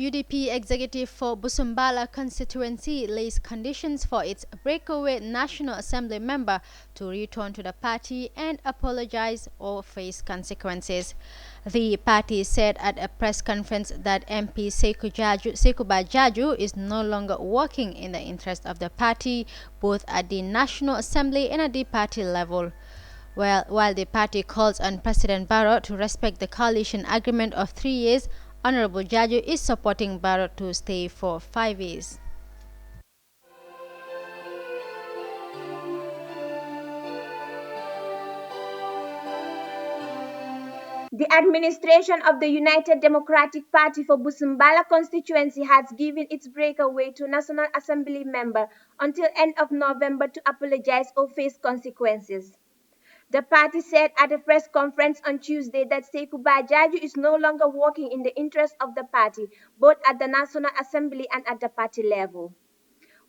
UDP executive for Busumbala constituency lays conditions for its Breakaway National Assembly member to return to the party and apologize or face consequences. The party said at a press conference that MP Sekuba Jaju is no longer working in the interest of the party, both at the National Assembly and at the party level. While the party calls on President Barrow to respect the coalition agreement of 3 years, Honorable Jaju is supporting Barrow to stay for 5 years. The administration of the United Democratic Party for Busumbala constituency has given its breakaway to National Assembly member until end of November to apologize or face consequences. The party said at a press conference on Tuesday that Sekuba Jaju is no longer working in the interest of the party, both at the National Assembly and at the party level.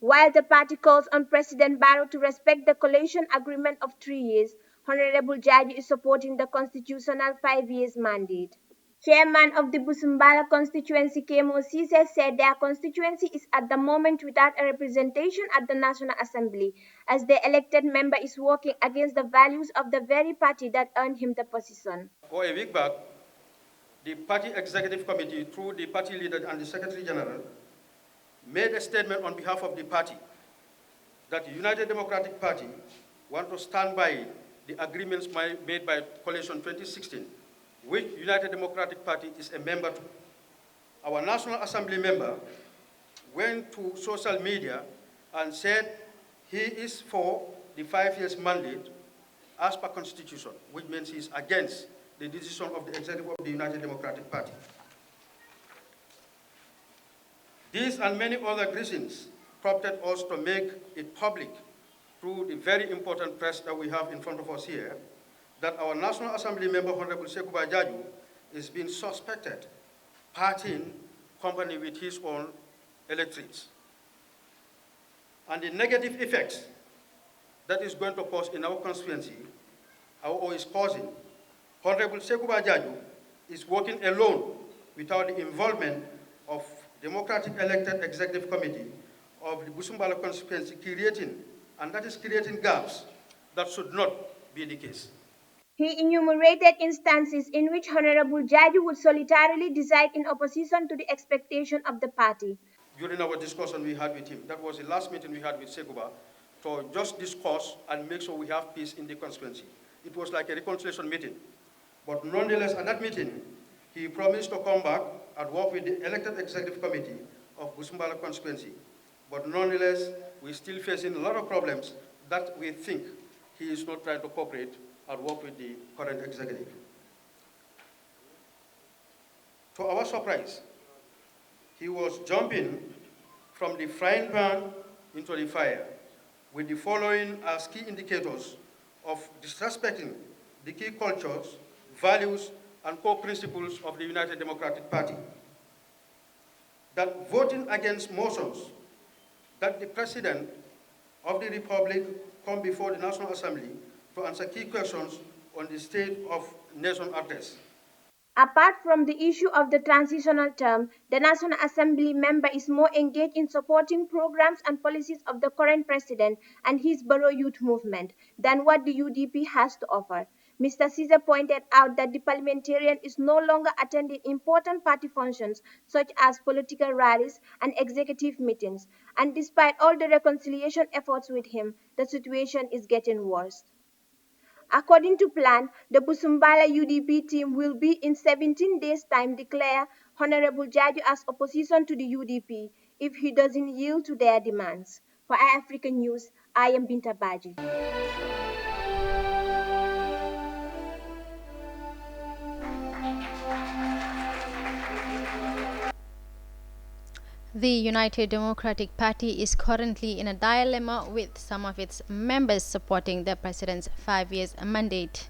While the party calls on President Barrow to respect the coalition agreement of 3 years, Honorable Jaju is supporting the constitutional 5 years mandate. Chairman of the Busumbala constituency, Kemo Sise, said their constituency is at the moment without a representation at the National Assembly, as the elected member is working against the values of the very party that earned him the position. For a week back, the party executive committee, through the party leader and the secretary general, made a statement on behalf of the party that the United Democratic Party want to stand by the agreements made by Coalition 2016, which United Democratic Party is a member to. Our National Assembly member went to social media and said he is for the 5 years mandate as per Constitution, which means he is against the decision of the executive of the United Democratic Party. These and many other reasons prompted us to make it public through the very important press that we have in front of us here that our National Assembly member, Honorable Sekuba Jaju, is being suspected partying company with his own electorates. And the negative effects that is going to cause in our constituency, or is causing, Honorable Sekuba Jaju is working alone without the involvement of Democratic elected executive committee of the Busumbala constituency and that is creating gaps that should not be the case. He enumerated instances in which Honorable Jaju would solitarily decide in opposition to the expectation of the party. During our discussion we had with him, that was the last meeting we had with Sekuba, to just discuss and make sure we have peace in the constituency. It was like a reconciliation meeting. But nonetheless, at that meeting, he promised to come back and work with the elected executive committee of Busumbala constituency. But nonetheless, we're still facing a lot of problems that we think he is not trying to cooperate and work with the current executive. To our surprise, he was jumping from the frying pan into the fire with the following as key indicators of disrespecting the key cultures, values, and core principles of the United Democratic Party. That voting against motions that the President of the Republic come before the National Assembly to answer key questions on the state of nation address. Apart from the issue of the transitional term, the National Assembly member is more engaged in supporting programs and policies of the current president and his Barrow Youth Movement than what the UDP has to offer. Mr. Caesar pointed out that the parliamentarian is no longer attending important party functions such as political rallies and executive meetings, and despite all the reconciliation efforts with him, the situation is getting worse. According to plan, the Busumbala UDP team will be in 17 days' time declare Honorable Jaju as opposition to the UDP if he doesn't yield to their demands. For iAfrican News, I am Binta Baji. The United Democratic Party is currently in a dilemma with some of its members supporting the president's 5 years mandate.